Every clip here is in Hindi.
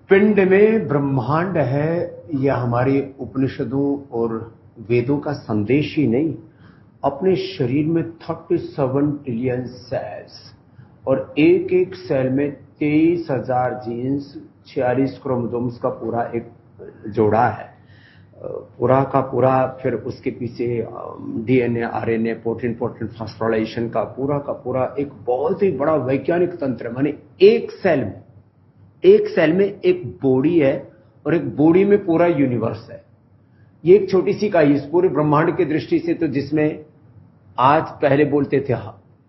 पिंड में ब्रह्मांड है, यह हमारे उपनिषदों और वेदों का संदेश ही नहीं, अपने शरीर में 37 ट्रिलियन सेल्स और एक एक सेल में 23,000 जीन्स, 46 क्रोमोसोम्स का पूरा एक जोड़ा है। पूरा का पूरा फिर उसके पीछे डीएनए, आरएनए, प्रोटीन फास्फोराइलेशन का पूरा एक बहुत ही बड़ा वैज्ञानिक तंत्र है। माने एक सेल में एक बॉडी है और एक बॉडी में पूरा यूनिवर्स है। ये एक छोटी सी इकाई इस पूरे ब्रह्मांड की दृष्टि से, तो जिसमें आज पहले बोलते थे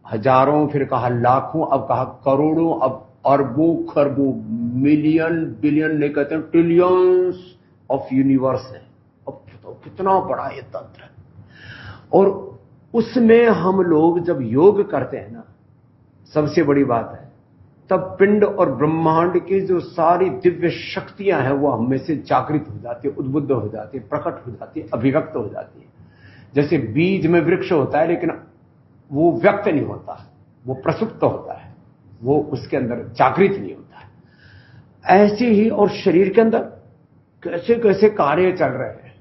हजारों, फिर कहा लाखों, अब कहा करोड़ों, अब अरबों खरबों, मिलियन बिलियन नहीं कहते, ट्रिलियंस ऑफ यूनिवर्स है। अब कितना बड़ा ये तंत्र है। और उसमें हम लोग जब योग करते हैं ना, सबसे बड़ी बात है, तब पिंड और ब्रह्मांड की जो सारी दिव्य शक्तियां हैं वो हम में से जागृत हो जाती है, उद्बुद्ध हो जाती है, प्रकट हो जाती है, अभिव्यक्त हो जाती है। जैसे बीज में वृक्ष होता है लेकिन वो व्यक्त नहीं होता, वो प्रसुप्त होता है, वो उसके अंदर जागृत नहीं होता है। ऐसे ही और शरीर के अंदर कैसे कैसे कार्य चल रहे हैं,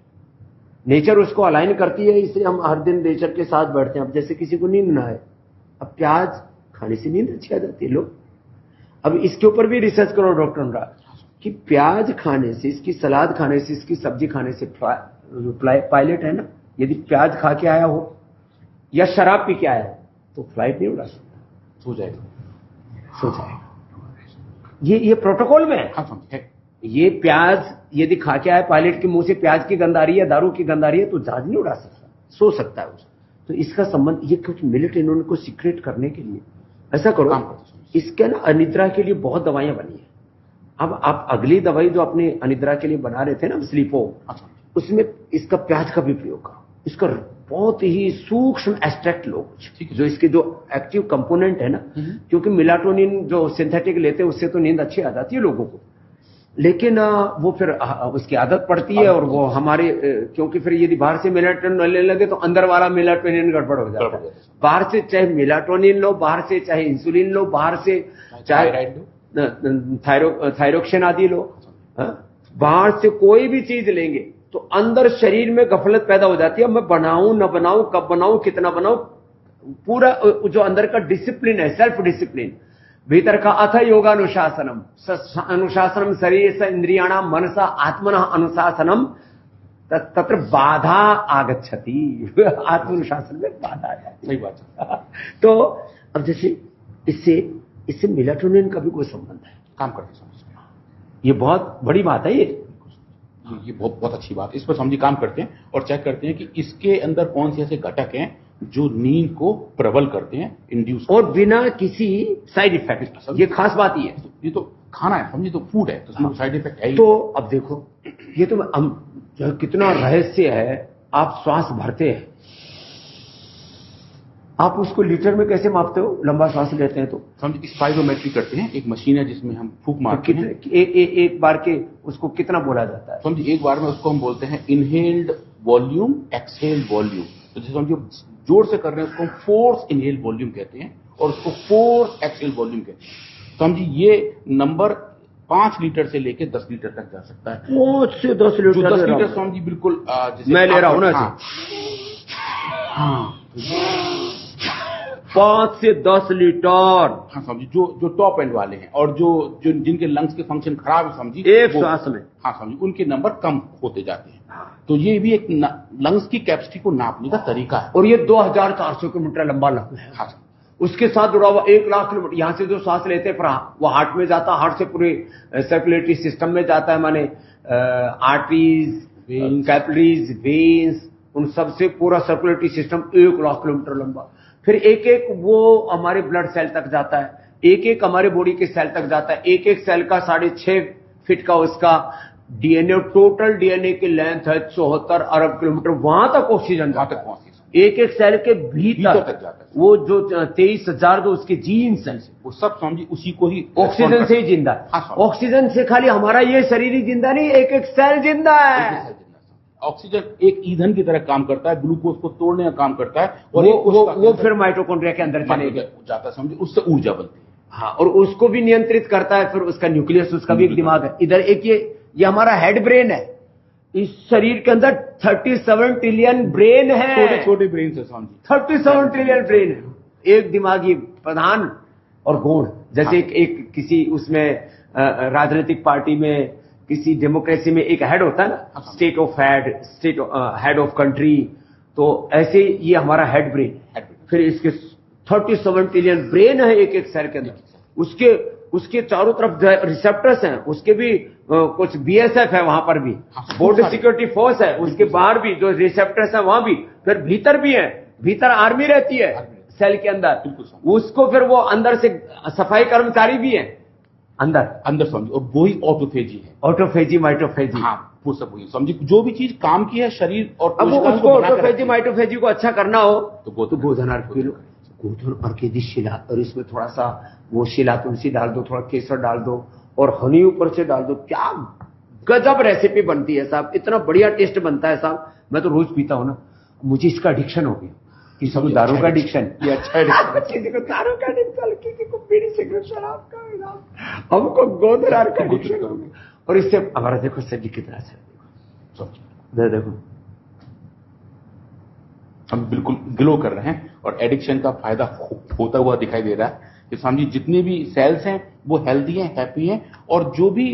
नेचर उसको अलाइन करती है। इसलिए हम हर दिन नेचर के साथ बैठते हैं। अब जैसे किसी को नींद ना आए, अब प्याज खाने से नींद अच्छी आ जाती है लोग। अब इसके ऊपर भी रिसर्च करो डॉक्टर अनुराग, कि प्याज खाने से, इसकी सलाद खाने से, इसकी सब्जी खाने से, पायलट है ना, यदि प्याज खा के आया हो या शराब पी के आया हो तो फ्लाइट नहीं उड़ा सकता, सो जाएगा। ये प्रोटोकॉल में है। ये प्याज यदि खा के आया, पायलट के मुंह से प्याज की गंध आ रही है, दारू की गंध आ रही है, तो जहाज नहीं उड़ा सकता, सो सकता है उसे। तो इसका संबंध, ये कुछ मिलिट्री इनको सीक्रेट करने के लिए ऐसा करो। इसके ना अनिद्रा के लिए बहुत दवाइयां बनी है। अब आप अगली दवाई जो अपने अनिद्रा के लिए बना रहे थे ना, स्लीपो, उसमें इसका प्याज का भी प्रयोग करो। इसका बहुत ही सूक्ष्म एक्सट्रैक्ट लो, जो इसके जो एक्टिव कंपोनेंट है ना, क्योंकि मेलाटोनिन जो सिंथेटिक लेते हैं उससे तो नींद अच्छी आ जाती है लोगों को, लेकिन वो फिर उसकी आदत पड़ती है और वो हमारे, क्योंकि फिर यदि बाहर से मेलाटोनिन लेने लगे तो अंदर वाला मेलाटोनिन गड़बड़ हो जाता है। बाहर से चाहे मेलाटोनिन लो, बाहर से चाहे इंसुलिन लो, बाहर से चाहे थायरोक्सिन आदि लो, बाहर से कोई भी चीज लेंगे तो अंदर शरीर में गफलत पैदा हो जाती है। मैं बनाऊं न बनाऊं, कब बनाऊं, कितना बनाऊं, पूरा जो अंदर का डिसिप्लिन है, सेल्फ डिसिप्लिन, भीतर का अथ योगानुशासनम, अनुशासनम शरीर से इंद्रियाणाम मनसा आत्मनः अनुशासनम, तत्र बाधा आगच्छति। आत्मानुशासन में बाधा आ जाती। सही बात है। तो अब जैसे इससे मेलाटोनिन का भी कोई संबंध है, काम करते समझ, ये बहुत बड़ी बात है। ये बहुत अच्छी बात है। इस पर समझी काम करते हैं और चेक करते हैं कि इसके अंदर कौन से ऐसे घटक हैं जो नींद को प्रबल करते हैं, इंड्यूस, और बिना किसी साइड इफेक्ट। ये खास बात ही है। ये तो खाना है, समझिए, तो फूड है, तो इसमें साइड इफेक्ट है ही। तो अब देखो, ये तो कितना रहस्य है। आप श्वास भरते हैं, आप उसको लीटर में कैसे मापते हो? लंबा श्वास लेते हैं तो समझिए स्पाइरोमेट्री करते हैं, एक मशीन है जिसमें हम फूंक मारते हैं। एक बार के उसको कितना बोला जाता है? समझिए एक बार में उसको हम बोलते हैं इनहेल्ड वॉल्यूम, एक्सहेल्ड वॉल्यूम। तो जैसे समझिए जोर से कर रहे हैं उसको हम फोर्स इनहेल वॉल्यूम कहते हैं और उसको फोर्स एक्सहेल वॉल्यूम कहते हैं। समझिए ये नंबर 5 लीटर से लेके 10 लीटर तक जा सकता है। 5 से 10 लीटर? 10 लीटर समझिए बिल्कुल मैं ले रहा हूं ना। हाँ, 5 से 10 लीटर। हाँ समझिए, जो टॉप एंड वाले हैं और जो जिनके लंग्स के फंक्शन खराब है, समझिए एक श्वास में, हाँ समझिए, उनके नंबर कम होते जाते हैं। तो ये भी एक लंग्स की कैपेसिटी को नापने का तरीका है। और ये 2400 किलोमीटर लंबा लंग है। हाँ, उसके साथ जुड़ा हुआ 1 लाख किलोमीटर। यहां से जो सांस लेते हैं वो हार्ट में जाता है, हार्ट से पूरे सर्कुलेटरी सिस्टम में जाता है, माने आर्टरीज, कैपिलरीज, वेन्स, उन सबसे पूरा सर्कुलेटरी सिस्टम 1 लाख किलोमीटर लंबा। फिर एक एक वो हमारे ब्लड सेल तक जाता है, एक एक हमारे बॉडी के सेल तक जाता है। एक एक सेल का 6.5 फीट का उसका डीएनए, टोटल डीएनए की लेंथ है 74 अरब किलोमीटर। वहां तक ऑक्सीजन जाता है, एक एक सेल के भीतर तक जाता है। वो जो 23,000 जो उसके जीन्स हैं, वो सब समझिए उसी को ही ऑक्सीजन से ही जिंदा है। ऑक्सीजन से खाली हमारा ये शरीर ही जिंदा नहीं, एक एक सेल जिंदा है। ऑक्सीजन एक ईंधन की तरह काम करता है, ग्लूकोज को तोड़ने का काम करता है, और वो फिर माइटोकॉन्ड्रिया के अंदर चले जाता है, समझिए उससे ऊर्जा बनती है। हाँ, और उसको भी नियंत्रित करता है, फिर उसका न्यूक्लियस, उसका भी एक दिमाग है। इधर एक ये हमारा हेड ब्रेन है। इस शरीर के अंदर 37 ट्रिलियन ब्रेन है। छोटे छोटे ब्रेन है स्वामी जी, 37 ट्रिलियन ब्रेन है। एक दिमागी प्रधान और गौण, जैसे एक किसी उसमें राजनीतिक पार्टी में, किसी डेमोक्रेसी में एक हेड होता है ना, स्टेट हेड ऑफ कंट्री, तो ऐसे ये हमारा हेड ब्रेन। फिर इसके 37 ट्रिलियन ब्रेन है एक एक सेल के अंदर। उसके चारों तरफ रिसेप्टर्स हैं, उसके भी कुछ बीएसएफ है वहां पर भी, बॉर्डर सिक्योरिटी फोर्स है, उसके बाहर भी जो रिसेप्टर्स है वहां भी, फिर भीतर भी है, भीतर आर्मी रहती है सेल के अंदर, उसको फिर वो अंदर से सफाई कर्मचारी भी है अंदर समझिए। और वही ऑटोफेजी है, ऑटोफेजी माइटोफेजी। हाँ, वो सब वही समझिए। जो भी चीज काम की है शरीर और अब उसको ऑटोफेजी माइटोफेजी को अच्छा करना हो तो गोधन अर्क पी लो, गोधन अर्क की शिला, और इसमें थोड़ा सा वो शिला तुलसी डाल दो, थोड़ा केसर डाल दो और हनी ऊपर से डाल दो। क्या गजब रेसिपी बनती है साहब, इतना बढ़िया टेस्ट बनता है साहब। मैं तो रोज पीता हूं ना, मुझे इसका एडिक्शन हो गया। किसी को दारू का एडिक्शन, ये अच्छा एडिक्शन, किसी को दारू का एडिक्शन, किसी को बीड़ी सिगरेट शराब का, हमको गोधन अर्क का एडिक्शन हो गया। और इससे हमारा देखो शरीर कितना अच्छा, देखो हम बिल्कुल ग्लो कर रहे हैं और एडिक्शन का फायदा होता हुआ दिखाई दे रहा है कि स्वामी जी जितने भी सेल्स हैं वो हेल्दी हैं, हैप्पी हैं, और जो भी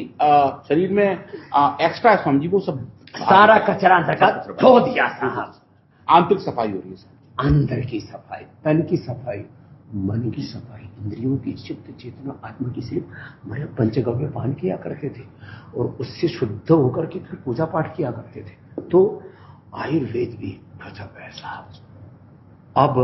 शरीर में एक्स्ट्रा है स्वामी जी वो सब सारा कचरा धो दिया साहब। आंतरिक सफाई हो रही है, अंदर की सफाई, तन की सफाई, मन की सफाई, इंद्रियों की, चित्त चेतना आत्मा की। सिर्फ हमारे पंचगव्य पान किया करते थे और उससे शुद्ध होकर के फिर पूजा पाठ किया करते थे। तो आयुर्वेद भी गजब है साहब। अब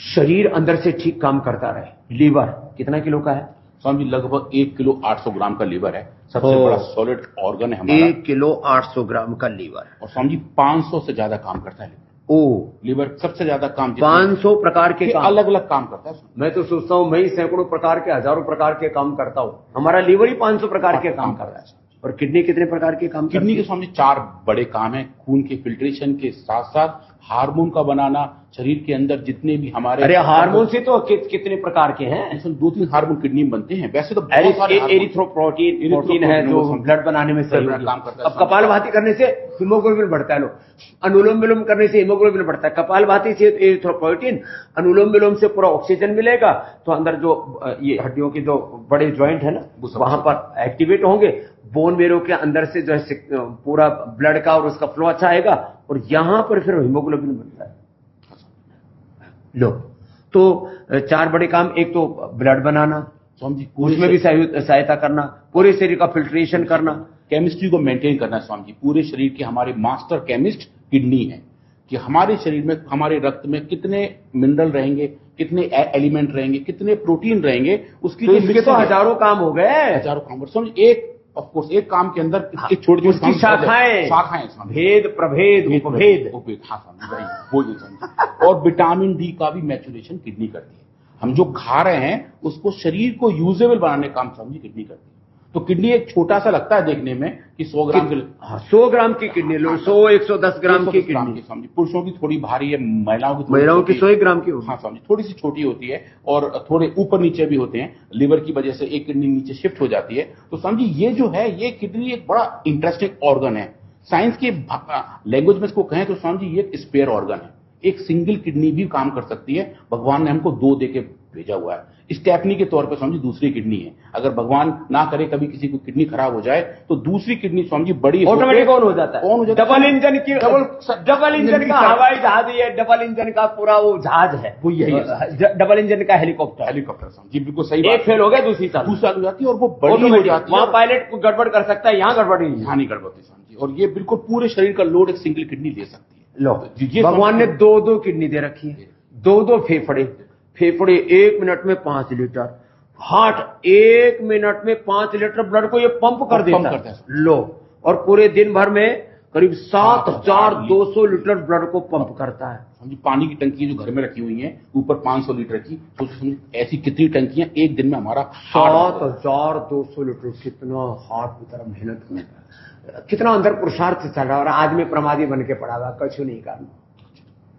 शरीर अंदर से ठीक काम करता रहे। लीवर कितना किलो का है स्वामी जी? लगभग 1 किलो 800 ग्राम का लीवर है, सबसे बड़ा सॉलिड ऑर्गन है हमारा। 1 किलो 800 ग्राम का लीवर, और स्वामी जी 500 से ज्यादा काम करता है लीवर। लीवर सबसे ज्यादा काम, 500 प्रकार के काम, अलग अलग काम करता है। मैं तो सोचता हूं मैं ही सैकड़ों प्रकार के, हजारों प्रकार के काम करता हूं, हमारा लीवर ही 500 प्रकार के काम कर रहा है। और किडनी कितने प्रकार के काम? किडनी के स्वामी 4 बड़े काम हैं। खून के फिल्ट्रेशन के साथ साथ हार्मोन का बनाना, शरीर के अंदर जितने भी हमारे, अरे हार्मोन से तो कितने प्रकार के हैं? 2-3 हार्मोन किडनी में बनते हैं। वैसे तो एरिथ्रोप्रोटीन है जो ब्लड बनाने में सही काम करता है। अब कपालभाति करने से हीमोग्लोबिन बढ़ता है, लो अनुलोम विलोम करने से हीमोग्लोबिन बढ़ता है। कपालभाति से एरिथ्रोप्रोटीन, अनुलोम विलोम से पूरा ऑक्सीजन मिलेगा, तो अंदर जो ये हड्डियों के जो बड़े ज्वाइंट है ना वहां पर एक्टिवेट होंगे। बोन मेरो के अंदर से जो है पूरा ब्लड का और उसका फ्लो अच्छा आएगा, और यहां पर फिर हीमोग्लोबिन बनता है। लो तो 4 बड़े काम, एक तो ब्लड बनाना, उसमें भी सहायता करना, पूरे शरीर का फिल्ट्रेशन करना, केमिस्ट्री को मेंटेन करना। स्वामी जी पूरे शरीर के हमारे मास्टर केमिस्ट किडनी है, कि हमारे शरीर में, हमारे रक्त में कितने मिनरल रहेंगे, कितने एलिमेंट रहेंगे, कितने प्रोटीन रहेंगे, उसकी तो हजारों काम हो गए, हजारों काम। समझ ऑफ कोर्स एक काम के अंदर एक छोटी छोटी शाखाएं, भेद प्रभेद उपभेद। वो ये समझिए। और विटामिन डी का भी मैचुरेशन किडनी करती है। हम जो खा रहे हैं उसको शरीर को यूजेबल बनाने का काम समझिए किडनी करती है। तो किडनी एक छोटा सा लगता है देखने में कि 100 ग्राम के, 100 ग्राम की किडनी लो, 100-110 ग्राम की किडनी। समझिए पुरुषों की थोड़ी भारी है, महिलाओं की 100 ग्राम की। हाँ समझिए थोड़ी सी छोटी होती है, और थोड़े ऊपर नीचे भी होते हैं। लिवर की वजह से एक किडनी नीचे शिफ्ट हो जाती है। तो समझिए ये जो है, ये किडनी एक बड़ा इंटरेस्टिंग ऑर्गन है। साइंस की लैंग्वेज में इसको कहें तो समझिए ये एक स्पेयर ऑर्गन है। एक सिंगल किडनी भी काम कर सकती है। भगवान ने हमको 2 देके भेजा हुआ है। स्टेपनी के तौर पे समझिए दूसरी किडनी है। अगर भगवान ना करे कभी किसी को किडनी खराब हो जाए तो दूसरी किडनी समझिए बड़ी ऑटोमेटिक ऑन हो जाता है। डबल इंजन की, डबल इंजन का हवाई जहाज है, डबल इंजन का पूरा वो जहाज है, वो यही है, डबल इंजन का हेलीकॉप्टर समझिए बिल्कुल सही। एक फेल हो गया, दूसरी चालू हो जाती है, और वो बड़ी हो जाती है। वहां पायलट को गड़बड़ कर सकता है, यहाँ गड़बड़ नहीं, यहाँ नहीं गड़बड़ होती समझिए। और ये बिल्कुल पूरे शरीर का लोड एक सिंगल किडनी ले सकती है। लो भगवान ने 2-2 किडनी दे रखी है, 2-2 फेफड़े 1 मिनट में 5 लीटर, हार्ट 1 मिनट में 5 लीटर ब्लड को ये पंप कर देता है। लो और पूरे दिन भर में करीब 7200 लीटर ब्लड को पंप करता है। समझिए पानी की टंकी जो घर में रखी हुई है ऊपर 500 लीटर की, तो ऐसी कितनी टंकियां एक दिन में हमारा 7200 लीटर। कितना हार्ट की तरफ मेहनत करता है, कितना अंदर पुरुषार्थ चल रहा है। और आज में प्रमादी बन के पड़ा हुआ, कछु नहीं करना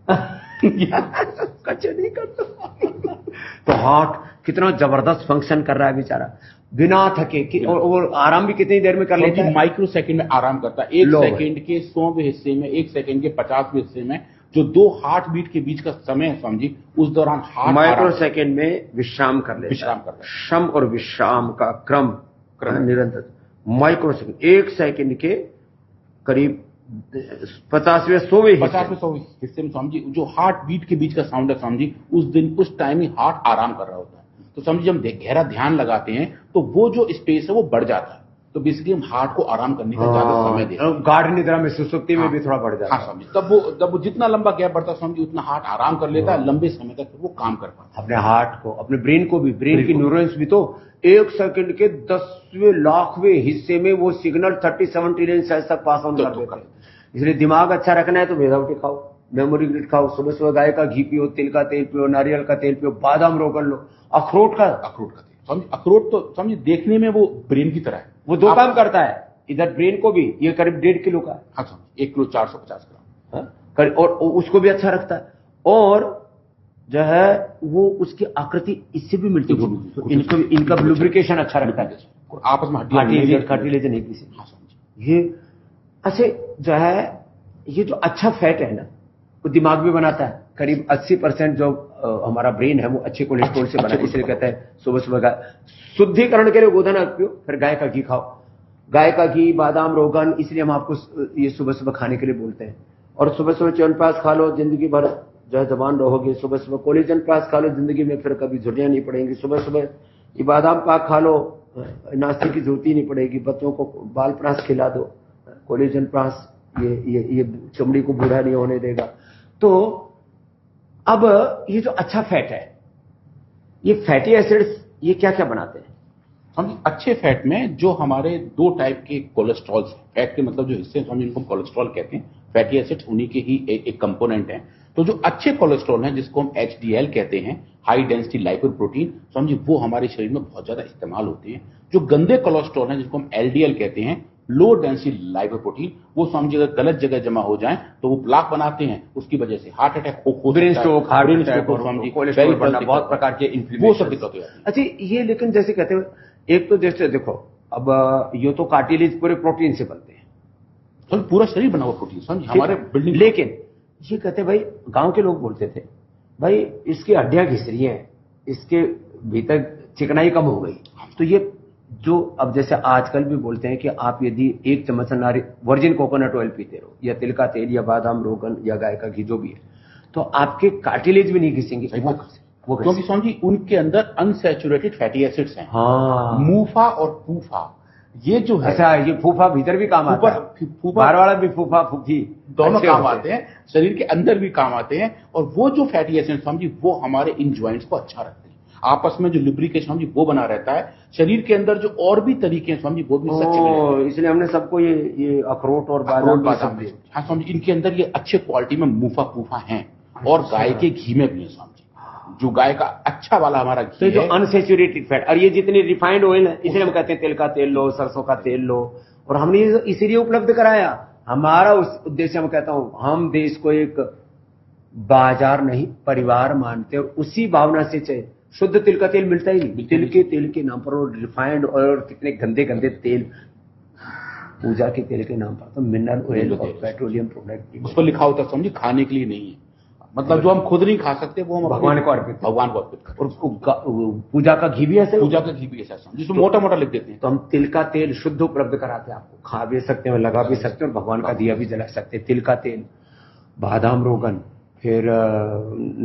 कछु नहीं करना। तो हार्ट कितना जबरदस्त फंक्शन कर रहा है बेचारा, बिना थके और आराम भी कितनी देर में कर लेता है, माइक्रो सेकंड में आराम करता है। 1 सेकंड के 100वें हिस्से में, 1 सेकंड के 50वें हिस्से में जो 2 हार्ट बीट के बीच का समय है स्वामी जी, उस दौरान हार्ट माइक्रो सेकंड में विश्राम कर लेता है। श्रम और विश्राम का क्रम निरंतर माइक्रो सेकंड, 1 सेकंड के करीब 50वें 100वें हिस्से में स्वामी जी जो हार्ट बीट के बीच का साउंड है स्वामी जी, उस टाइम ही हार्ट आराम कर रहा होता है। तो समझ जब गहरा ध्यान लगाते हैं तो वो जो स्पेस है वो बढ़ जाता है, तो बेसिकली हम हार्ट को आराम करने का ज्यादा समय देते हैं। गाढ़ निद्रा में सुसुप्ति में भी थोड़ा बढ़ जाता है। हाँ समझिए, तब वो जितना लंबा गैप बढ़ता है समझिए उतना हार्ट आराम कर लेता है, लंबे समय तक वो काम कर पाता है। अपने हार्ट को, अपने ब्रेन को भी, ब्रेन की न्यूरॉन्स भी तो 1 सेकंड के 10वें लाखवें हिस्से में वो सिग्नल 37 ट्रिलियन सेल्स तक पास ऑन कर देता है। इसलिए दिमाग अच्छा रखना है तो विदाउट खाओ, मेमोरी ग्रिड खाओ, सुबह सुबह गाय का घी पियो, तिल का तेल पियो, नारियल का तेल पियो, बादाम रोगन लो, अखरोट का तेल समझिए। अखरोट तो समझिए देखने में वो ब्रेन की तरह है, वो 2 काम करता है, इधर ब्रेन को भी, ये करीब 1.5 किलो का है। हाँ समझिए 1 किलो 450 ग्राम, और उसको भी अच्छा रखता है, और जो है वो उसकी आकृति इससे भी मिलती है, तो इनका लुब्रिकेशन अच्छा रखता है, आपस में कार्टिलेज नहीं किसी। ये अच्छे जो है, ये जो अच्छा फैट है ना वो दिमाग भी बनाता है। करीब 80% जो हमारा ब्रेन है वो अच्छे कोलेस्ट्रॉल से बना है, इसलिए कहते हैं सुबह सुबह शुद्धिकरण के लिए गोधन पियो, फिर गाय का घी खाओ, गाय का घी, बादाम, रोगन, इसलिए हम आपको ये सुबह सुबह खाने के लिए बोलते हैं। और सुबह सुबह च्यवनप्राश खा लो, जिंदगी भर जो है जवान रहोगे। सुबह सुबह कोलेजन प्राश खा लो, जिंदगी में फिर कभी झुर्रियां नहीं पड़ेंगी। सुबह सुबह ये बादाम पाक खा लो, नाश्ते की जरूरत ही नहीं पड़ेगी। बच्चों को बाल प्राश खिला दो, कोलेजन प्राश ये चमड़ी को बूढ़ा नहीं होने देगा। तो अब ये जो अच्छा फैट है, ये फैटी एसिड्स ये क्या क्या बनाते हैं? हम अच्छे फैट में जो हमारे 2 टाइप के कोलेस्ट्रॉल, फैट के मतलब जो हिस्से हम इनको कोलेस्ट्रॉल कहते हैं, फैटी एसिड्स उन्हीं के ही एक कंपोनेंट हैं। तो जो अच्छे कोलेस्ट्रॉल हैं जिसको हम HDL कहते हैं, हाई डेंसिटी लाइपोप्रोटीन, समझिए वो हमारे शरीर में बहुत ज्यादा इस्तेमाल होते हैं। जो गंदे कोलेस्ट्रॉल हैं जिसको हम LDL कहते हैं, लो डेंसिटी लाइपोप्रोटीन, वो समझिए अगर गलत जगह जमा हो जाए तो वो प्लाक बनाते हैं, उसकी वजह से heart attack, brain stroke, cholesterol बढ़ना, बहुत प्रकार के इन्फ्लेमेशन, वो सब दिक्कत हो जाती है। अच्छा ये लेकिन जैसे कहते हैं, एक तो जैसे देखो अब ये तो कार्टिलेज पूरे प्रोटीन से बनते हैं, तो पूरा शरीर बना हुआ प्रोटीन समझिए हमारे बिल्डिंग। लेकिन ये कहते भाई, गांव के लोग बोलते थे भाई इसकी हड्डियां घिस रही हैं, इसके भीतर चिकनाई कम हो गई। तो ये जो अब जैसे आजकल भी बोलते हैं कि आप यदि 1 चम्मच वर्जिन कोकोनट ऑयल पीते रहो, या तिल का तेल, या बादाम, रोगन, या गाय का घी, जो भी है, तो आपके कार्टिलेज भी नहीं घिसेंगे। वो क्योंकि समझिए उनके अंदर अनसैचुरेटेड फैटी एसिड्स हैं। हाँ, मूफा और फूफा, ये जो है, अच्छा ये फूफा भीतर भी काम आता है, बाहर वाला भी फूफा फूफी दोनों काम आते हैं, शरीर के अंदर भी काम आते हैं। और वो जो फैटी एसिड समझिए वो हमारे इन ज्वाइंट्स को अच्छा रखते हैं, आपस में जो लुब्रिकेशन समझिए वो बना रहता है। शरीर के अंदर जो और भी तरीके हैं समझिए वो भी सच्चे, इसलिए हमने सबको ये अखरोट और बादाम, हाँ समझिए इनके अंदर ये अच्छे क्वालिटी में मूफा फूफा हैं, और गाय के घी में भी है समझिए, जो गाय का अच्छा वाला हमारा घी तो जो अनसैचुरेटेड फैट, और ये जितने रिफाइंड ऑयल है, इसलिए हम कहते हैं तिल का तेल लो, सरसों का तेल लो। और हमने इसीलिए उपलब्ध कराया, हमारा उस उद्देश्य में कहता हूं, हम देश को एक बाजार नहीं परिवार मानते, और उसी भावना से चाहिए। शुद्ध तिल का तेल मिलता ही नहीं, तिल के नाम पर, और रिफाइंड और कितने गंदे गंदे तेल, पूजा के तेल के नाम पर तो मिनरल ऑयल और पेट्रोलियम प्रोडक्ट उस पर लिखा होता समझिए खाने के लिए नहीं है, मतलब जो हम खुद नहीं खा सकते वो हम भगवान को अर्पित करते। और पूजा का घी भी ऐसे, पूजा का घी भी ऐसा जिसमें मोटा मोटा लिख देते हैं। तो हम तिल का तेल शुद्ध उपलब्ध कराते हैं आपको, खा भी सकते हैं, लगा भी सकते हैं, और भगवान का दिया भी जला सकते हैं। तिल का तेल, बादाम, रोगन, फिर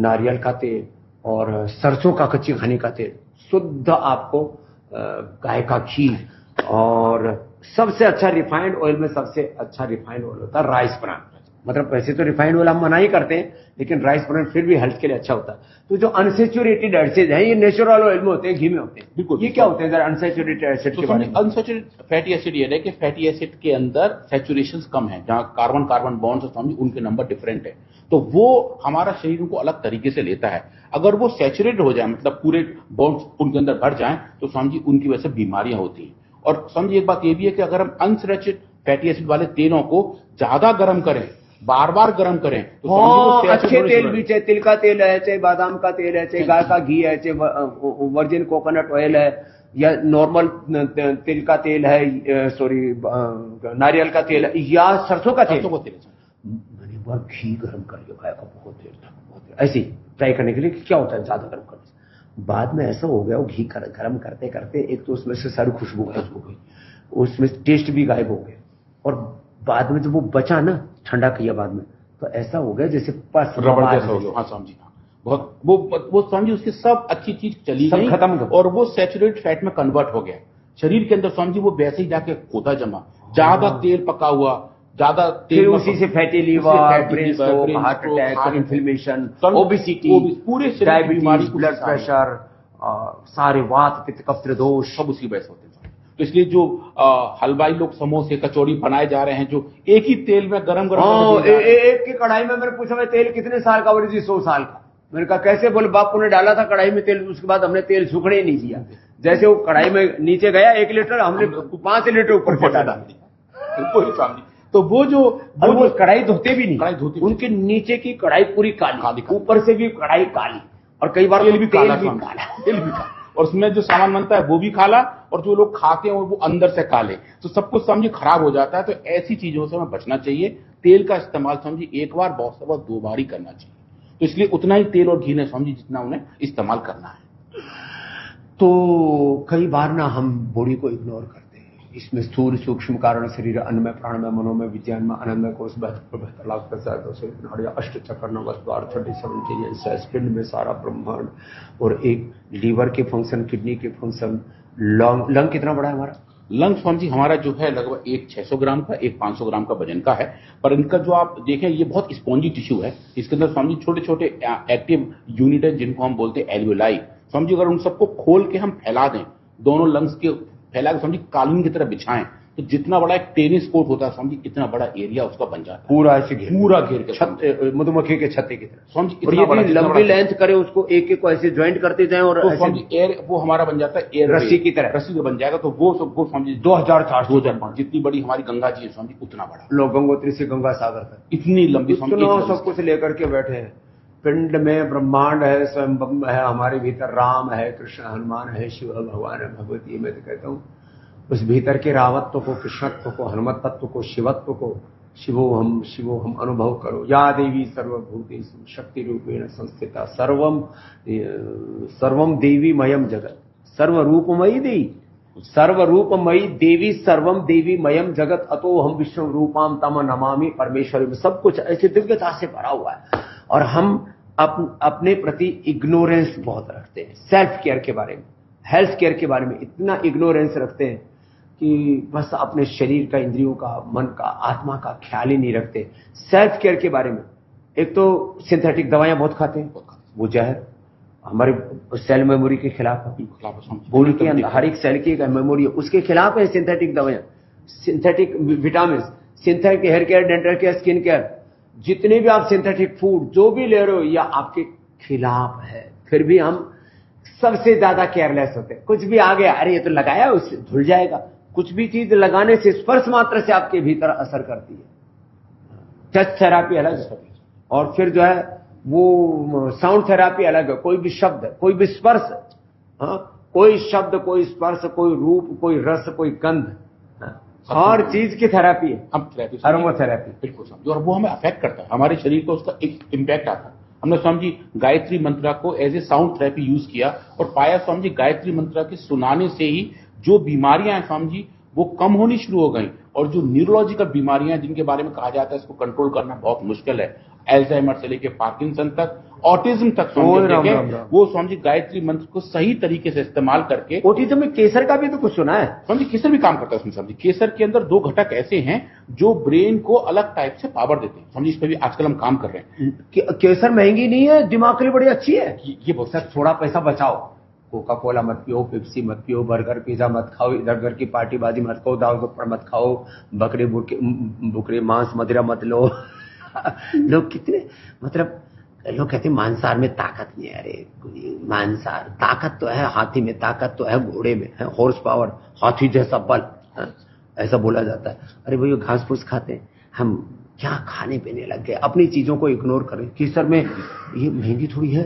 नारियल का तेल, और सरसों का कच्ची घानी का तेल, शुद्ध आपको गाय का घी, और सबसे अच्छा रिफाइंड ऑयल में सबसे अच्छा रिफाइंड ऑयल होता है राइस ब्रान। मतलब वैसे तो रिफाइंड ऑयल हम मना ही करते हैं, लेकिन राइस ब्रान फिर भी हेल्थ के लिए अच्छा होता है। तो जो अनसेचुरेटेड एसिड है ये नेचुरल ऑयल में होते हैं, घी में होते हैं। बिल्कुल, ये क्या होते हैं अनसेचुरेटेड एसिड के बारे में? अनसेचुरेटेड फैटी एसिड ये है कि फैटी एसिड के अंदर सैचुरेशन कम है, जहां कार्बन कार्बन बॉन्ड्स समझिए उनके नंबर डिफरेंट है, तो वो हमारा शरीर को अलग तरीके से लेता है। अगर वो सैचुरेटेड हो जाए, मतलब पूरे बॉन्ड्स उनके अंदर भर जाएं, तो समझिए उनकी वजह से बीमारियां होती हैं। और समझिए एक बात ये भी है कि अगर हम अनसैचुरेटेड फैटी एसिड वाले तेलों को ज्यादा गर्म करें बार बार गर्म करें तो अच्छे तेल भी, चाहे तिल का तेल है, चाहे बादाम का तेल है, चाहे गाय का घी है, चाहे वर्जिन कोकोनट ऑयल है, या नॉर्मल तिल का तेल है, सॉरी नारियल का तेल है, या सरसों का तेल। मैंने एक बार घी गर्म करके खाया था, बहुत देर था, बहुत देर ऐसे ट्राई करने के लिए कि क्या होता है ज्यादा गर्म करने से। बाद में ऐसा हो गया, वो घी गर्म करते करते एक तो उसमें से सारी खुशबू गायब हो गई, उसमें टेस्ट भी गायब हो गया, और बाद में जब वो बचा ना, ठंडा किया बाद में, तो ऐसा हो गया जैसे रबड़ जैसा हो गया। हाँ समझी, बहुत वो समझी, उसकी सब अच्छी चीज चली गई, खत्म, और वो सैचुरेटेड फैट में कन्वर्ट हो गया शरीर के अंदर। समझी वो वैसे ही जाके खोता जमा, ज्यादा तेल पका हुआ, ज्यादा तेल, उसी से fatty liver, brain stroke, heart attack, inflammation, obesity, पूरे शरीर की बीमारी, ब्लड प्रेशर, सारे वात पित्त कफ दोष, सब उसी वजह से होते हैं। तो इसलिए जो हलवाई लोग समोसे कचौड़ी बनाए जा रहे हैं, जो एक ही तेल में गरम एक की कढ़ाई में, मैंने पूछा, मैं तेल कितने साल का? बोले जी 100 साल का। मैंने कहा कैसे? बोले बापू ने डाला था कढ़ाई में तेल, उसके बाद हमने तेल सूखने ही नहीं दिया, जैसे वो कढ़ाई में नीचे गया 1 लीटर, हमने 5 लीटर ऊपर डाल दिया। तो वो कढ़ाई धोते भी नहीं, उनके नीचे की कढ़ाई पूरी काली, ऊपर से भी कढ़ाई काली, और कई बार तेल भी काला, और उसमें जो सामान बनता है वो भी काला, और जो लोग खाते हैं वो अंदर से काले, तो सब कुछ समझिए खराब हो जाता है। तो ऐसी चीजों से हमें बचना चाहिए। तेल का इस्तेमाल समझिए एक बार, बहुत से 2 बार ही करना चाहिए। तो इसलिए उतना ही तेल और घी ने समझिए जितना उन्हें इस्तेमाल करना है। तो कई बार ना हम बॉडी को इग्नोर करते हैं। इसमें स्थूल सूक्ष्म कारण शरीर, अन्नमय प्राणमय मनोमय विज्ञान में आनंदमय कोष 72 लाख नाड़ियां, अष्ट चक्र नवद्वार 37 पिंड में सारा ब्रह्मांड, और एक लीवर के फंक्शन, किडनी के फंक्शन, लंग कितना बड़ा है हमारा? लंग स्वामी जी हमारा जो है लगभग एक 600 ग्राम का, एक 500 ग्राम का वजन का है। पर इनका जो आप देखें, ये बहुत स्पॉन्जी टिश्यू है। इसके अंदर स्वामी जी छोटे छोटे एक्टिव यूनिट है, जिनको हम बोलते हैं एल्वियोलाई। स्वामी जी अगर उन सबको खोल के हम फैला दें, दोनों लंग्स के फैला के स्वामी जी कालीन की तरह बिछाएं, तो जितना बड़ा एक टेनिस कोर्ट होता है स्वामी जी, इतना बड़ा एरिया उसका बन जाता है, पूरा ऐसे पूरा घेर के, मधुमक्खी के छत्ते की तरह। स्वामी जी लंबी लेंथ करे उसको, एक एक को ऐसे ज्वाइंट करते जाएं, और स्वामी जी एयर वो हमारा बन जाता है, एयर रस्सी की तरह, रस्सी का बन जाएगा। तो वो स्वामी जी 2400 जितनी बड़ी हमारी गंगा जी है स्वामी जी, उतना बड़ा। लोग गंगोत्री से गंगा सागर तक इतनी लंबी सब कुछ लेकर के बैठे हैं। पिंड में ब्रह्मांड है, स्वयं है, हमारे भीतर राम है, कृष्ण हनुमान है, शिव भगवान है, भगवती। मैं तो कहता हूँ उस भीतर के रावत्व को, कृष्णत्व को, हनुमत तत्व को, शिवत्व को, शिवो हम अनुभव करो। या देवी सर्वभूतेषु शक्ति रूपेण संस्थिता, सर्वम देवी मयम जगत, सर्वरूपमयी देवी, सर्वरूपमयी देवी, सर्वम देवी मयम जगत, अतो हम विष्णु रूपाम तम नमामि परमेश्वरी। में सब कुछ ऐसे दिव्यता से भरा हुआ है, और हम अपने प्रति इग्नोरेंस बहुत रखते हैं। सेल्फ केयर के बारे में, हेल्थ केयर के बारे में इतना इग्नोरेंस रखते हैं कि बस अपने शरीर का, इंद्रियों का, मन का, आत्मा का ख्याल ही नहीं रखते। सेल्फ केयर के बारे में, एक तो सिंथेटिक दवाइयां बहुत खाते हैं, वो जहर हमारे सेल मेमोरी के खिलाफ है। बॉडी के अंदर हर एक सेल की एक मेमोरी है, उसके खिलाफ है सिंथेटिक दवाइयां, synthetic vitamin, synthetic hair care, dental care, skin care, जितने भी आप सिंथेटिक फूड जो भी ले रहे हो, या आपके खिलाफ है। फिर भी हम सबसे ज्यादा केयरलेस होते हैं। कुछ भी आ गया, अरे ये तो लगाया, उससे धुल जाएगा। कुछ भी चीज लगाने से, स्पर्श मात्र से आपके भीतर असर करती है। टच थेरापी अलग है, और फिर जो है वो साउंड थेरापी अलग है। कोई भी शब्द, कोई भी स्पर्श, कोई शब्द, कोई स्पर्श, कोई रूप, कोई रस, कोई गंध, हर चीज की थेरापी है। हम थेरेपी, अरोमाथेरेपी, बिल्कुल समझो, और वो हमें अफेक्ट करता है, हमारे शरीर को उसका एक इम्पैक्ट आता है। हमने स्वामी जी गायत्री मंत्रा को as a sound therapy use किया, और पाया स्वामी जी गायत्री मंत्रा के सुनाने से ही जो बीमारियां हैं स्वामी जी वो कम होनी शुरू हो गई, और जो न्यूरोलॉजिकल बीमारियां जिनके बारे में कहा जाता है इसको कंट्रोल करना बहुत मुश्किल है, एल्जाइमर से लेके पार्किंसन तक, ऑटिज्म तक, वो स्वामी जी गायत्री मंत्र को सही तरीके से इस्तेमाल करके। ऑटिज्म में केसर का भी तो कुछ सुना है स्वामी जी, केसर भी काम करता है उसमें। स्वामी जी केसर के अंदर 2 घटक ऐसे हैं जो ब्रेन को अलग टाइप से पावर देते हैं। स्वामी जी इस पर भी आजकल हम काम कर रहे हैं। केसर महंगी नहीं है, दिमाग के लिए बड़ी अच्छी है। ये बहुत सर, थोड़ा पैसा बचाओ, कोका कोला मत पियो, पेप्सी मत पियो, बर्गर पिज्जा मत खाओ, इधर उधर की पार्टीबाजी मत खाओ, दाल दुप्पड़ मत खाओ, बकरे मांस मदिरा मत लो। लोग कितने, मतलब लोग कहते हैं मांसाहार में ताकत नहीं है। अरे मांसाहार ताकत तो है, हाथी में ताकत तो है, घोड़े में है, हॉर्स पावर, हाथी जैसा बल, ऐसा बोला जाता है। अरे भाई घास फूस खाते हैं, हम क्या खाने पीने लग गए, अपनी चीजों को इग्नोर करें। केसर में ये महंगी थोड़ी है,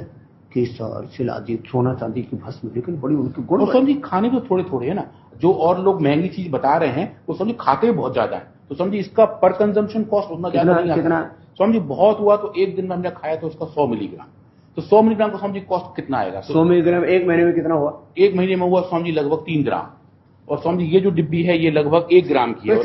केसर, शिलाजीत, सोना चांदी की भस्म, लेकिन बड़ी उनकी गुण। तो समझिए खाने को थोड़े थोड़े है ना, जो और लोग महंगी चीज बता रहे हैं वो समझिए खाते बहुत ज्यादा है, तो समझिए इसका पर कंजम्पशन कॉस्ट उतना ज्यादा नहीं आता। समझिए बहुत हुआ तो एक दिन में हमने खाया तो उसका 100 मिलीग्राम, तो 100 मिलीग्राम को समझिए कॉस्ट कितना आएगा? 100 मिलीग्राम एक महीने में कितना हुआ? एक महीने में हुआ समझिए लगभग 3 ग्राम, और समझिए ये जो डिब्बी है ये लगभग 1 ग्राम की है।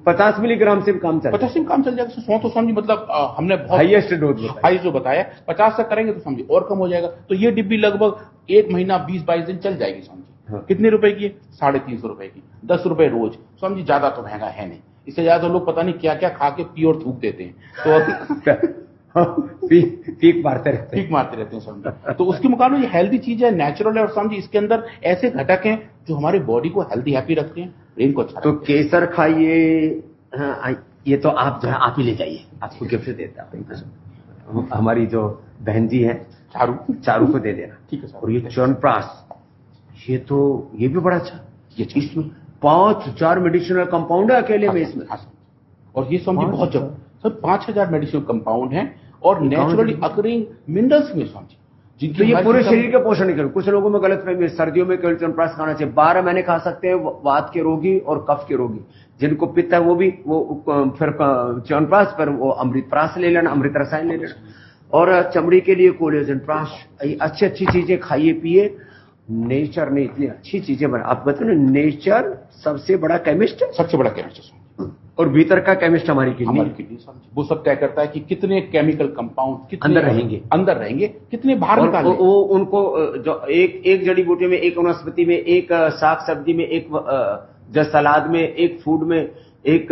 50 मिलीग्राम से भी काम चल 50 से काम चल जाएगा। 100 तो समझिए मतलब हमने बहुत हाईएस्ट डोज हाई जो बताया, 50 तक करेंगे तो समझिए और कम हो जाएगा। तो ये डिब्बी लगभग 1 महीना 20-22 दिन चल जाएगी समझिए। हाँ। कितने रुपए की? 350 रुपए की, 10 रुपए रोज। समझिए ज्यादा तो महंगा है नहीं, इससे ज्यादा लोग पता नहीं क्या क्या खा के पी और थूक देते हैं, तो पीक मारते रहते हैं समझिए। तो उसके मुकाबले ये हेल्दी चीज है, नेचुरल है, और समझिए इसके अंदर ऐसे घटक हैं जो हमारे बॉडी को हेल्दी हैप्पी रखते हैं, ब्रेन को अच्छा। तो केसर खाइए। हाँ, ये तो आप जो है आप ही ले जाइए, आपको गिफ्ट देता हूँ। हमारी जो बहन जी है चारू को दे देना, ठीक है सर। और ये च्यवनप्राश, ये भी बड़ा अच्छा, ये इसमें 5000 मेडिसिनल कंपाउंड है अकेले में इसमें। और ये समझिए बहुत जब सर 5000 मेडिसिनल कंपाउंड हैं और नेचुरली अकरिंग मिनरल्स में समझिए, जिनके ये पूरे शरीर के पोषण के लिए। कुछ लोगों में गलतफहमी, सर्दियों में केवल च्यवनप्राश खाना चाहिए। 12 महीने खा सकते हैं वात के रोगी और कफ के रोगी। जिनको पित्त है वो फिर च्यवनप्राश, पर वो अमृतप्राश ले लेना, अमृत रसायन ले लेना। और चमड़ी के लिए कोलेजन प्राश, अच्छी अच्छी चीजें खाइए पिए। नेचर ने इतनी अच्छी चीजें बना, आप बताओ ना, नेचर सबसे बड़ा केमिस्ट है, सबसे बड़ा केमिस्ट है। और भीतर का केमिस्ट हमारी किडनी, वो सब तय करता है कि कितने केमिकल कंपाउंड अंदर रहेंगे, कितने बाहर निकालेंगे। वो उनको जो एक जड़ी बूटी में, एक वनस्पति में, एक साग सब्जी में, एक जो सलाद में, एक फूड में, एक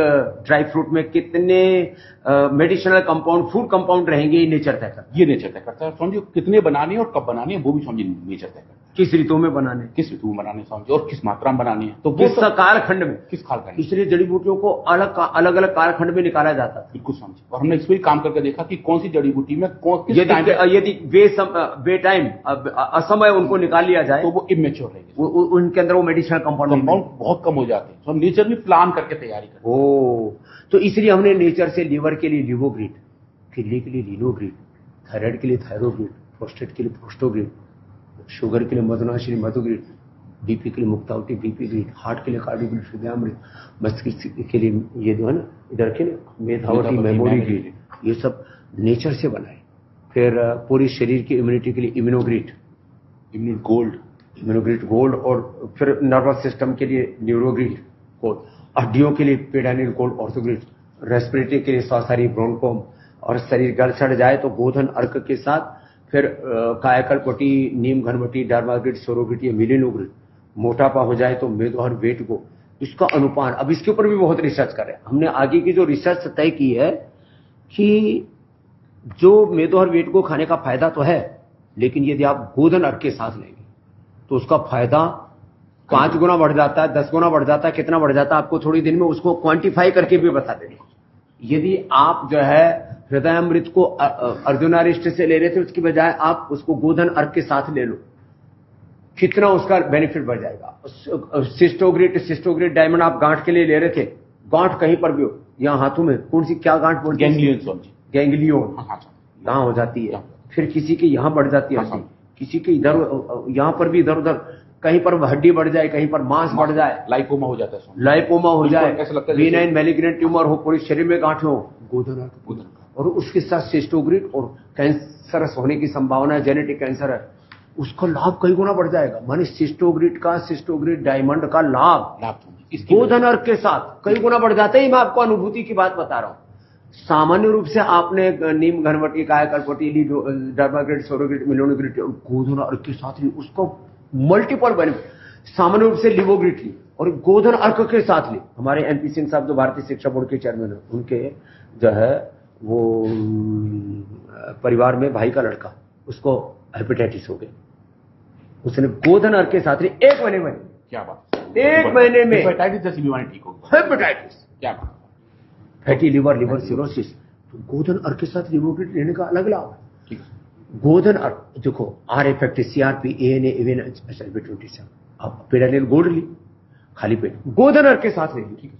ड्राई फ्रूट में कितने मेडिसिनल कंपाउंड, फूड कंपाउंड रहेंगे, ये नेचर तय करता है। समझिए कितने बनाने और कब बनाने हैं वो भी समझिए नेचर तय करता है। किस ऋतु में बनाने, समझिए, और किस मात्रा में बनाने हैं, तो किस कालखंड में, किस कालखंड। इसलिए जड़ी बूटियों को अलग अलग कालखंड में निकाला जाता है। बिल्कुल समझिए, और हमने इस पर काम करके देखा कि कौन सी जड़ी बूटी में यदि बेटाइम असमय उनको निकाल लिया जाए तो वो इमेच्योर रहेंगे, उनके अंदर वो मेडिसिनल कंपाउंड बहुत कम हो जाते हैं। तो हम नेचर भी प्लान करके तैयारी करते हैं। तो इसलिए हमने नेचर से लिवर के लिए लिवोग्रिड, किडनी के लिए लिनोग्रिड, थायराइड के लिए थायरोग्रिड, प्रोस्टेट के लिए प्रोस्टोग्रिड, शुगर के लिए मधुनाशिनी मधुग्रिड, बीपी के लिए मुक्तावती बीपी ग्रिड, हार्ट के लिए कार्डियोग्रिड हृदयामृत, मस्तिष्क के लिए ये जो है ना इधर के मेधावती मेमोरी ग्रिड, ये सब नेचर से बनाए। फिर पूरी शरीर की इम्यूनिटी के लिए इम्यूनोग्रिड, इम्यूनोग्रिड गोल्ड, और फिर नर्वस सिस्टम के लिए न्यूरोग्रिड गोल्ड, हड्डियों के लिए पेडानिल गोल्ड ऑर्थोग्रिड, रेस्पिरेटरी के लिए स्वासारी ब्रोनकोम, और शरीर गल सड़ जाए तो गोधन अर्क के साथ फिर कायाकल्पटी, नीम घनवटी, डार्माग्रिड, सोरोग्रिड, या मिलिनोग्रिड। मोटापा हो जाए तो मेदोहर वेट को, इसका अनुपान, अब इसके ऊपर भी बहुत रिसर्च कर रहे हैं। हमने आगे की जो रिसर्च तय की है कि जो मेदोहर वेट को खाने का फायदा तो है, लेकिन यदि आप गोधन अर्क के साथ लेंगे तो उसका फायदा 5 गुना बढ़ जाता है, 10 गुना बढ़ जाता है। कितना बढ़ जाता है आपको थोड़ी दिन में उसको क्वांटिफाई करके भी बता देंगे। यदि आप जो है हृदयामृत को अर्जुनारिष्ट से ले रहे थे, उसकी बजाय आप उसको गोधन अर्क के साथ ले लो, कितना उसका बेनिफिट बढ़ जाएगा। सिस्टोग्रिड डायमंड आप गांठ के लिए ले रहे थे, गांठ कहीं पर भी हो, यहाँ हाथों में कौन सी क्या गांठ बोलते हैं, गैंग्लियन कहाँ हो जाती है, फिर किसी के यहाँ बढ़ जाती है, किसी के इधर, यहाँ पर भी इधर उधर, कहीं पर हड्डी बढ़ जाए, कहीं पर मांस बढ़ जाए, लाइपोमा हो जाता है, लाइपोमा हो जाए, बेनाइन मैलिग्नेंट ट्यूमर हो, पूरे शरीर में गांठ हो, गोधन अर्क, और उसके साथ सिस्टोग्रिड, और कैंसरस होने की संभावना है, जेनेटिक कैंसर है, उसका लाभ कई गुना बढ़ जाएगा। माने सिस्टोग्रिड डायमंड का लाभ गोधन अर्क के साथ कई गुना बढ़ जाता है। मैं आपको अनुभूति की बात बता रहा हूं। सामान्य रूप से आपने नीम घनवटी, कायाकल्पटी, डार्माग्रिड, सोरोग्रिड, मिलिनोग्रिड, गोधन अर्क के साथ ली, उसको मल्टीपल बेनिफिट। सामान्य रूप से लिवोग्रिड ली और गोधन अर्क के साथ ली। हमारे एनपी सिंह साहब जो भारतीय शिक्षा बोर्ड के चेयरमैन है, उनके जो है वो परिवार में भाई का लड़का, उसको हेपेटाइटिस हो गई, उसने गोधन अर्क के साथ ली 1 महीने में। क्या बात, 1 महीने में हेपेटाइटिस जैसी बीमारी ठीक हो गई। हेपेटाइटिस, क्या बात, फैटी लिवर सिरोसिस। तो गोधन अर्क के साथ लिवोग्रिड लेने का अलग लाभ है। गोधन अर्क देखो, are effect, CRP, ANA, even SLB27, अब पेडानिल गोल्ड ली, खाली पेट गोधन अर्क के साथ ले ली,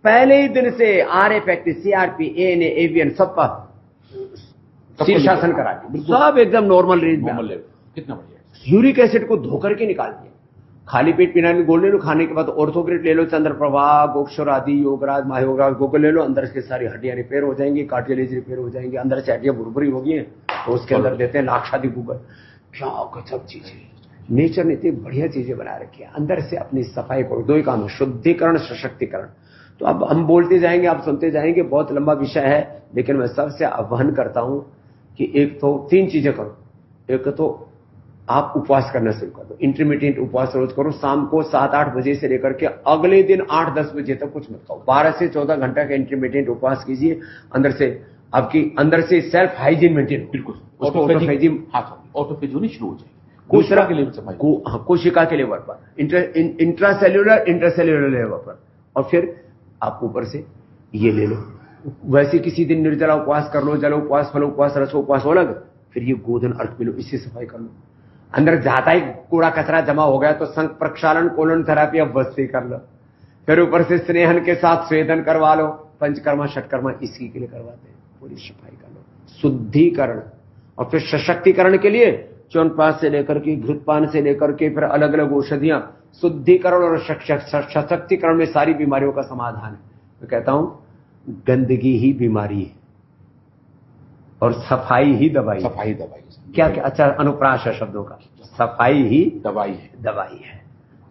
पहले ही दिन से RA-फैक्ट्री, CRP, ANA, एवियन सबका शीर्षासन करा दिया, सब एकदम नॉर्मल रेंज में। कितना बढ़िया। यूरिक एसिड को धो करके निकाल दिया। खाली पेट पिनाइल गोल्ड ले लो, खाने के बाद ऑर्थोग्रेड ले लो, चंद्रप्रभा, गोक्षर आदि, योगराज, महायोगराज, गोगल ले लो, अंदर से सारी हड्डियां रिपेयर हो जाएंगी, कार्टिलेज रिपेयर हो जाएंगे, अंदर से हड्डियां बुरबुरी हो गई हैं तो उसके अंदर देते हैं लाक्षादि गूगल। क्या गजब चीज है। नेचर ने इतनी बढ़िया चीजें बना रखी है। अंदर से अपनी सफाई करो, दो ही काम है, शुद्धिकरण, सशक्तिकरण। तो अब हम बोलते जाएंगे, आप सुनते जाएंगे, बहुत लंबा विषय है, लेकिन मैं सबसे आह्वान करता हूं कि एक तो 3 चीजें करो। एक तो आप उपवास करना शुरू कर दो, इंटरमीडिएट उपवास रोज करो, शाम को 7-8 बजे से लेकर के अगले दिन 8-10 बजे तक कुछ मत खाओ। 12 से 14 घंटा का इंटरमीडिएट उपवास कीजिए। अंदर से आपकी अंदर से सेल्फ हाइजीन मेंटेन, बिल्कुल ऑटोफेजिंग शुरू हो जाएगी। कोशिका के लेवल पर, कोशिका के लेवल पर, इंट्रासेल्यूलर लेवल पर। और फिर आप ऊपर से ये ले लो। वैसे किसी दिन निर्जला उपवास कर लो, जल उपवास, फल उपवास, रस उपवास हो लगे, फिर ये गोधन अर्घ मिलो, इससे सफाई कर लो। अंदर जाता ही कूड़ा कचरा जमा हो गया तो संक प्रक्षालन, कोलन थेरेपी अब बस से कर लो। फिर ऊपर से स्नेहन के साथ स्वेदन करवा लो, पंचकर्मा षटकर्मा इसी के लिए करवाते हैं। पूरी सफाई कर लो, शुद्धिकरण। और फिर सशक्तिकरण के लिए च्यवनप्राश से लेकर के, घृतपान से लेकर के, फिर अलग अलग औषधियां। शुद्धिकरण और सशक्तिकरण में सारी बीमारियों का समाधान है। मैं कहता हूं गंदगी ही बीमारी है और सफाई ही दवाई। सफाई दवाई क्या क्या अच्छा अनुप्रास है शब्दों का। सफाई ही दवाई है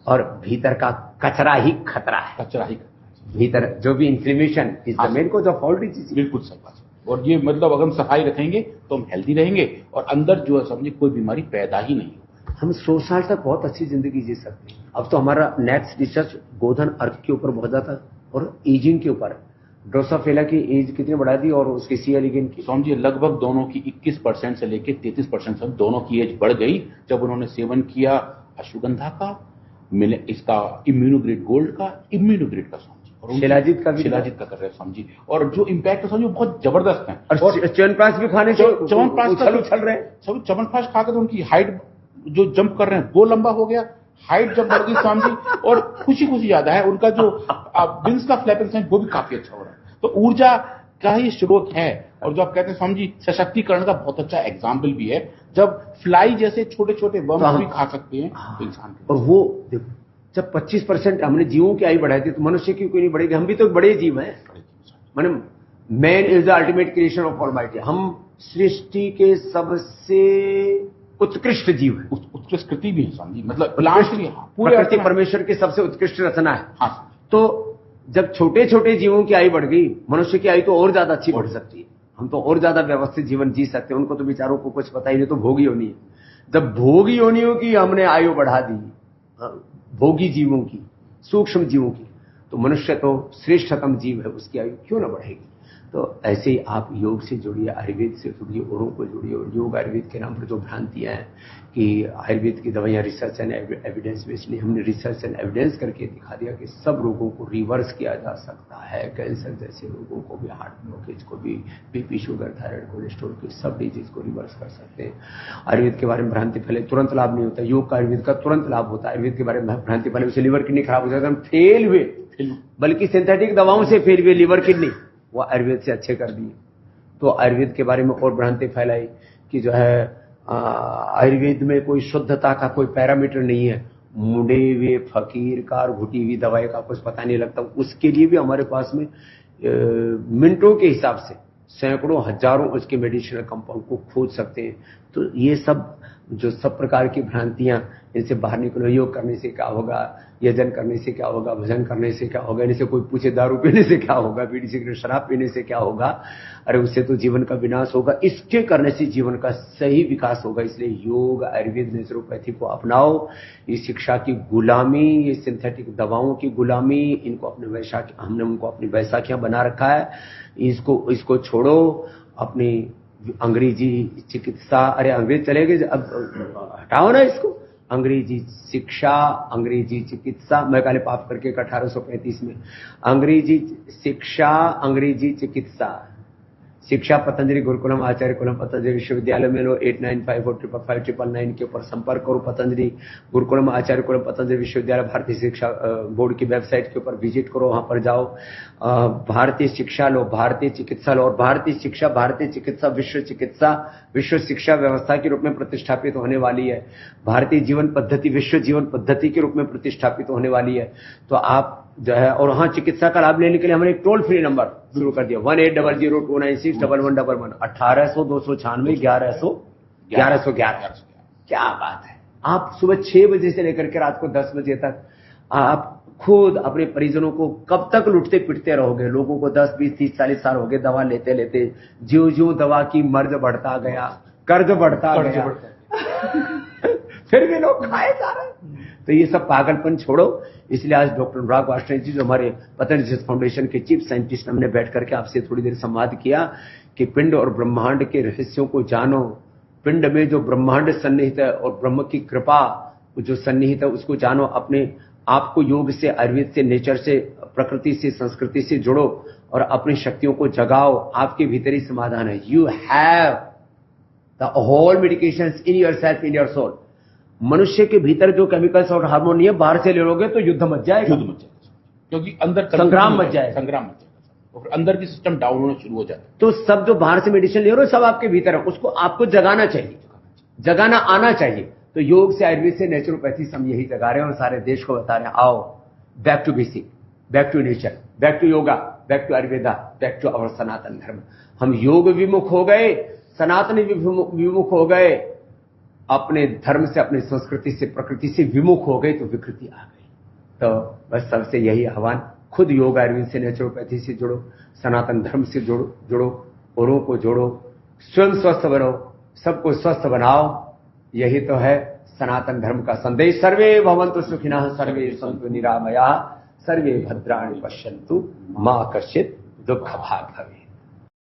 और भीतर का कचरा ही खतरा है। भीतर जो भी इंफ्लेमेशन इस जमीन को जो फॉल्टी चीज, बिल्कुल सही बात। और ये मतलब अगर हम सफाई रखेंगे तो हम हेल्दी रहेंगे और अंदर जो है समझिए कोई बीमारी पैदा ही नहीं होगी। हम 100 साल तक बहुत अच्छी जिंदगी जी सकते हैं। अब तो हमारा नेक्स्ट रिसर्च गोधन अर्घ के ऊपर बहुत ज्यादा और एजिंग के ऊपर। ड्रोसोफिला की एज कितनी बढ़ा दी और उसकी सी एलिगेन की, समझिए लगभग दोनों की 21% से लेकर 33% तक दोनों की एज बढ़ गई जब उन्होंने सेवन किया अश्वगंधा का, इसका इम्यूनोग्रेड गोल्ड का, इम्यूनोग्रेड का समझिए, शिलाजीत का कर रहे हैं समझिए। और जो इम्पैक्ट है समझिए बहुत जबरदस्त है। और च्यवनप्राश भी खाने से चल रहे हैं सभी च्यवनप्राश खाकर तो उनकी हाइट जो जंप कर रहे हैं वो लंबा हो गया, हाइट जब बढ़ गई स्वामी जी, और खुशी ज्यादा है। उनका जो विंग्स का फ्लैपिंग साइंस वो भी काफी अच्छा हो रहा है। तो ऊर्जा का ही स्रोत है। और जो आप कहते हैं स्वामी जी सशक्तिकरण का बहुत अच्छा एग्जाम्पल भी है, जब फ्लाई जैसे छोटे छोटे वर्म्स भी खा सकते हैं इंसान के। और वो देखो जब 25% हमने जीवों की आयु बढ़ाई थी तो मनुष्य की क्यों नहीं बढ़ेगी? हम भी तो बड़े जीव हैं। माने man is the ultimate creation of almighty. हम सृष्टि के सबसे उत्कृष्ट जीव है, उत्कृष्ट कृति भी है स्वामी जी, मतलब पूरे प्रकृति परमेश्वर की सबसे उत्कृष्ट रचना है। हाँ। तो जब छोटे छोटे जीवों की आयु बढ़ गई, मनुष्य की आयु तो और ज्यादा अच्छी बढ़ सकती है। हम तो और ज्यादा व्यवस्थित जीवन जी सकते हैं। उनको तो बेचारों को कुछ पता ही नहीं, तो भोगी योनि है। जब भोगी योनियों की हमने आयु बढ़ा दी, भोगी जीवों की, सूक्ष्म जीवों की, तो मनुष्य तो श्रेष्ठतम जीव है, उसकी आयु क्यों ना बढ़ेगी? तो ऐसे ही आप योग से जुड़िए, आयुर्वेद से जुड़िए, औरों को जुड़िए। और योग आयुर्वेद के नाम पर जो भ्रांतियां हैं कि आयुर्वेद की दवाइयां रिसर्च एंड एविडेंस बेस्ड नहीं, हमने रिसर्च एंड एविडेंस करके दिखा दिया कि सब रोगों को रिवर्स किया जा सकता है। कैंसर जैसे रोगों को भी, हार्ट ब्लॉकेज को भी, बीपी, शुगर, थायराइड, कोलेस्ट्रॉल की सब डिजीज को रिवर्स कर सकते हैं। आयुर्वेद के बारे में भ्रांति फैले, तुरंत लाभ नहीं होता। योग का आयुर्वेद का तुरंत लाभ होता है। आयुर्वेद के बारे में भ्रांति फैले, उसे लिवर किडनी खराब हो जाता है, हम फेल हुए, बल्कि सिंथेटिक दवाओं से फेल हुए लिवर किडनी, वो आयुर्वेद से अच्छे कर दिए। तो आयुर्वेद के बारे में और भ्रांति फैलाई कि जो है आयुर्वेद में कोई शुद्धता का कोई पैरामीटर नहीं है। मुड़े हुए फकीर का और घुटी हुई दवाई का कुछ पता नहीं लगता। उसके लिए भी हमारे पास में मिनटों के हिसाब से सैकड़ों हजारों उसके मेडिसिनल कंपाउंड को खोज सकते हैं। तो ये सब जो सब प्रकार की भ्रांतियां, इनसे बाहर निकलो। योग करने से क्या होगा, यजन करने से क्या होगा, भजन करने से क्या होगा, इनसे कोई पूछे दारू पीने से क्या होगा, बीड़ी सिगरेट शराब पीने से क्या होगा, अरे उससे तो जीवन का विनाश होगा। इसके करने से जीवन का सही विकास होगा। इसलिए योग, आयुर्वेद, नेचुरोपैथी को अपनाओ। ये शिक्षा की गुलामी, ये सिंथेटिक दवाओं की गुलामी, इनको अपने वैशाखी, हमने उनको अपनी वैसाखियां बना रखा है। इसको छोड़ो। अपनी अंग्रेजी चिकित्सा, अरे अंग्रेज चले गए, अब हटाओ ना इसको। अंग्रेजी शिक्षा, अंग्रेजी चिकित्सा, मैं काले पाप करके 1835 में अंग्रेजी शिक्षा, अंग्रेजी चिकित्सा, शिक्षा पतंजलि गुरुकुलम आचार्य कुलम पतंजलि विश्वविद्यालय में लो 8954555999 के ऊपर संपर्क करो। पतंजलि गुरुकुलम आचार्य कुलम पतंजलि विश्वविद्यालय भारतीय शिक्षा बोर्ड की वेबसाइट के ऊपर विजिट करो, वहां पर जाओ, भारतीय शिक्षा लो, भारतीय चिकित्सा लो। और भारतीय शिक्षा, भारतीय चिकित्सा विश्व शिक्षा व्यवस्था के रूप में प्रतिष्ठापित होने वाली है। भारतीय जीवन पद्धति विश्व जीवन पद्धति के रूप में प्रतिष्ठापित होने वाली है। तो आप जो है, और वहां चिकित्सा का लाभ लेने के लिए हमने एक टोल फ्री नंबर शुरू कर दिया 1800296111 1800-296-1111। क्या बात है। आप सुबह 6 बजे से लेकर के रात को 10 बजे तक आप खुद अपने परिजनों को कब तक लुटते पिटते रहोगे। लोगों को 10, 20, 30, 40 साल हो गए दवा लेते लेते, ज्यों दवा की मर्ज बढ़ता गया, कर्ज बढ़ता गया फिर भी लोग खाए जा रहे हैं। तो ये सब पागलपन छोड़ो। इसलिए आज डॉक्टर अनुराग वार्ष्णेय जी जो हमारे पतंजलि फाउंडेशन के चीफ साइंटिस्ट, हमने बैठ करके आपसे थोड़ी देर संवाद किया कि पिंड और ब्रह्मांड के रहस्यों को जानो। पिंड में जो ब्रह्मांड सन्निहित है और ब्रह्म की कृपा जो सन्निहित है उसको जानो। अपने आपको योग से, आयुर्वेद से, नेचर से, प्रकृति से, संस्कृति से जुड़ो और अपनी शक्तियों को जगाओ। आपके भीतर ही समाधान है। You have the whole medications in yourself, in your soul. मनुष्य के भीतर जो केमिकल्स और हार्मोन है, बाहर से ले लोगे तो युद्ध मच जाएगा, क्योंकि अंदर संग्राम मच जाएगा, और अंदर की सिस्टम डाउन होना शुरू हो जाता है। तो सब जो बाहर से मेडिसिन ले रहे हो सब आपके भीतर है, उसको आपको जगाना चाहिए, जगाना आना चाहिए। तो योग से, आयुर्वेद से, नेचुरोपैथी से हम यही जगा रहे हैं और सारे देश को बता रहे हैं, आओ back to basic, back to nature, back to yoga, back to Ayurveda, back to our Sanatan Dharma. हम योग विमुख हो गए, सनातन विमुख हो गए, अपने धर्म से, अपनी संस्कृति से, प्रकृति से विमुख हो गए तो विकृति आ गई। तो बस सबसे यही आह्वान, खुद योग, आयुर्वेद से, नेचुरोपैथी से जुड़ो, सनातन धर्म से जुड़ो, औरों को जोड़ो, स्वयं स्वस्थ बनो, सबको स्वस्थ बनाओ। यही तो है सनातन धर्म का संदेश। सर्वे भवन्तु सुखिनः, सर्वे सन्तु निरामयाः, सर्वे भद्राणि पश्यन्तु, मा कश्चित् दुःखभाग् भवेत्।